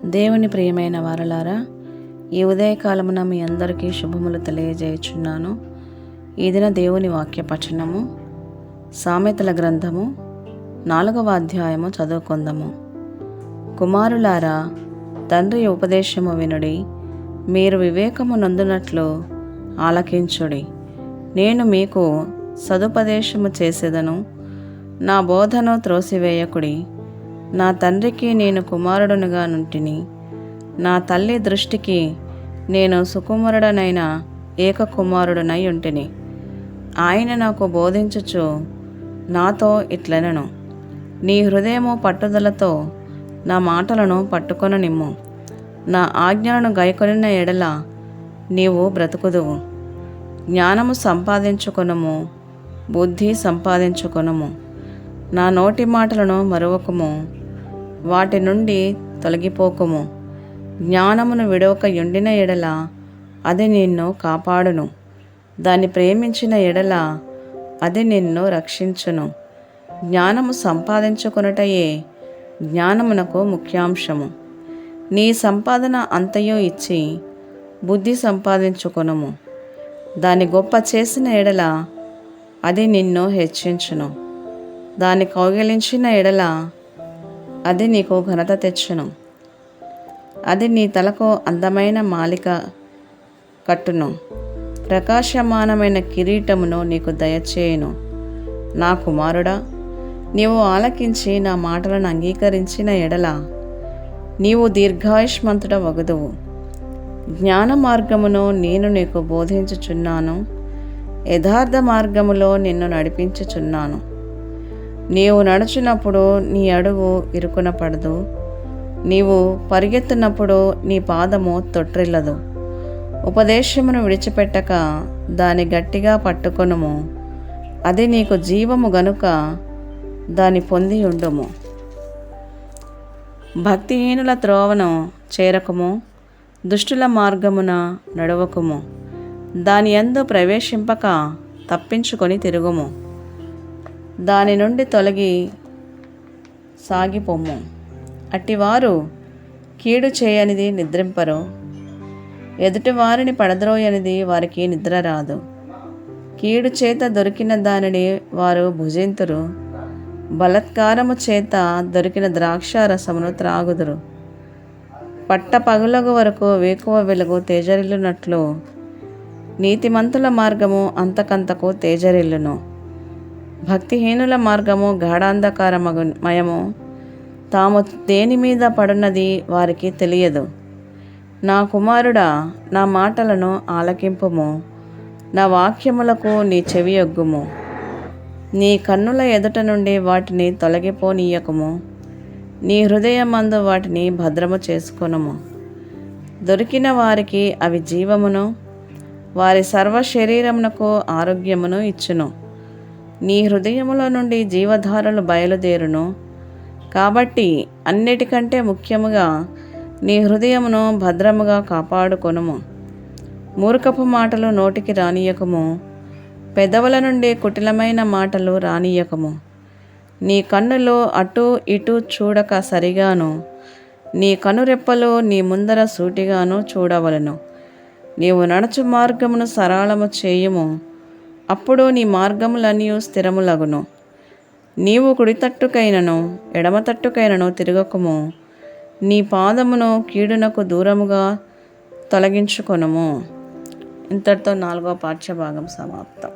దేవుని ప్రియమైన వారలారా, ఈ ఉదయకాలమున మీ అందరికీ శుభములు తెలియజేయుచున్నాను. ఈ దిన దేవుని వాక్య పఠనము సామెతల గ్రంథము 4వ అధ్యాయము చదువుకొందము. కుమారులారా, తండ్రి ఉపదేశము వినుడి, మీరు వివేకము నొందునట్లు ఆలకించుడి. నేను మీకు సదుపదేశము చేసేదను, నా బోధను త్రోసివేయకుడి. నా తండ్రికి నేను కుమారుడునుగా నుంటిని, నా తల్లి దృష్టికి నేను సుకుమారుడనైన ఏక కుమారుడనై ఉంటిని. ఆయన నాకు బోధించుచు నాతో ఇట్లనెను, నీ హృదయము పట్టుదలతో నా మాటలను పట్టుకొననిమ్ము. నా ఆజ్ఞలను గైకొనిన ఎడల నీవు బ్రతుకుదువు. జ్ఞానము సంపాదించుకొనుము, బుద్ధి సంపాదించుకొనుము. నా నోటి మాటలను మరువకుము, వాటి నుండి తొలగిపోకుము. జ్ఞానమును విడవక యుండిన ఎడల అది నిన్ను కాపాడును. దాన్ని ప్రేమించిన ఎడల అది నిన్ను రక్షించును. జ్ఞానము సంపాదించుకొనుటయే జ్ఞానమునకు ముఖ్యాంశము. నీ సంపాదన అంతయు ఇచ్చి బుద్ధి సంపాదించుకొనుము. దాన్ని గొప్ప చేసిన ఎడల అది నిన్ను హెచ్చించును. దాన్ని కౌగిలించిన ఎడల అది నీకు ఘనత తెచ్చును. అది నీ తలకు అందమైన మాలిక కట్టును, ప్రకాశమానమైన కిరీటమును నీకు దయచేయును. నా కుమారుడా, నీవు ఆలకించి నా మాటలను అంగీకరించిన ఎడల నీవు దీర్ఘాయుష్మంతుడ వగుదువు. జ్ఞాన మార్గమును నేను నీకు బోధించుచున్నాను, యథార్థ మార్గములో నిన్ను నడిపించుచున్నాను. నీవు నడుచున్నప్పుడు నీ అడుగు ఇరుకున పడదు, నీవు పరిగెత్తున్నప్పుడు నీ పాదము తొట్రిల్లదు. ఉపదేశమును విడిచిపెట్టక దాని గట్టిగా పట్టుకొనుము. అది నీకు జీవము గనుక దాని పొంది ఉండుము. భక్తిహీనుల త్రోవను చేరకుము, దుష్టుల మార్గమున నడవకుము. దాని యందు ప్రవేశింపక తప్పించుకొని తిరుగుము. దాని నుండి తొలగి సాగిపోము. అట్టివారు కీడు చేయనిది నిద్రింపరు, ఎదుటివారిని పడద్రోయనిది వారికి నిద్ర రాదు. కీడు చేత దొరికిన దానిని వారు భుజింతురు, బలత్కారము చేత దొరికిన ద్రాక్షారసమును త్రాగుదురు. పట్ట పగులగు వరకు వేకువ వెలుగు తేజరిల్లునట్లు నీతిమంతుల మార్గము అంతకంతకు తేజరిల్లును. భక్తిహీనుల మార్గము గాఢాంధకారమయము, తాము దేని మీద పడున్నది వారికి తెలియదు. నా కుమారుడా, నా మాటలను ఆలకింపుము, నా వాక్యములకు నీ చెవియొగ్గుము. నీ కన్నుల ఎదుట నుండి వాటిని తొలగిపోనీయకుము, నీ హృదయమందు వాటిని భద్రము చేసుకొనుము. దొరికిన వారికి అవి జీవమును, వారి సర్వ శరీరమునకు ఆరోగ్యమును ఇచ్చును. నీ హృదయములో నుండి జీవధారలు బయలుదేరును. కాబట్టి అన్నిటికంటే ముఖ్యముగా నీ హృదయమును భద్రముగా కాపాడుకొనుము. మూర్ఖపు మాటలు నోటికి రానియకము, పెదవుల నుండి కుటిలమైన మాటలు రానియకము. నీ కన్నులు అటు ఇటు చూడక సరిగాను, నీ కనురెప్పలు నీ ముందర సూటిగాను చూడవలెను. నీవు నడుచు మార్గమును సరళము చేయుము, అప్పుడు నీ మార్గములన్నీ స్థిరములగును. నీవు కుడి తట్టుకైనను ఎడమ తట్టుకైనను తిరగకుము. నీ పాదమును కీడునకు దూరముగా తొలగించుకొనుము. ఇంతటితో 4వ పాఠ్యభాగం సమాప్తం.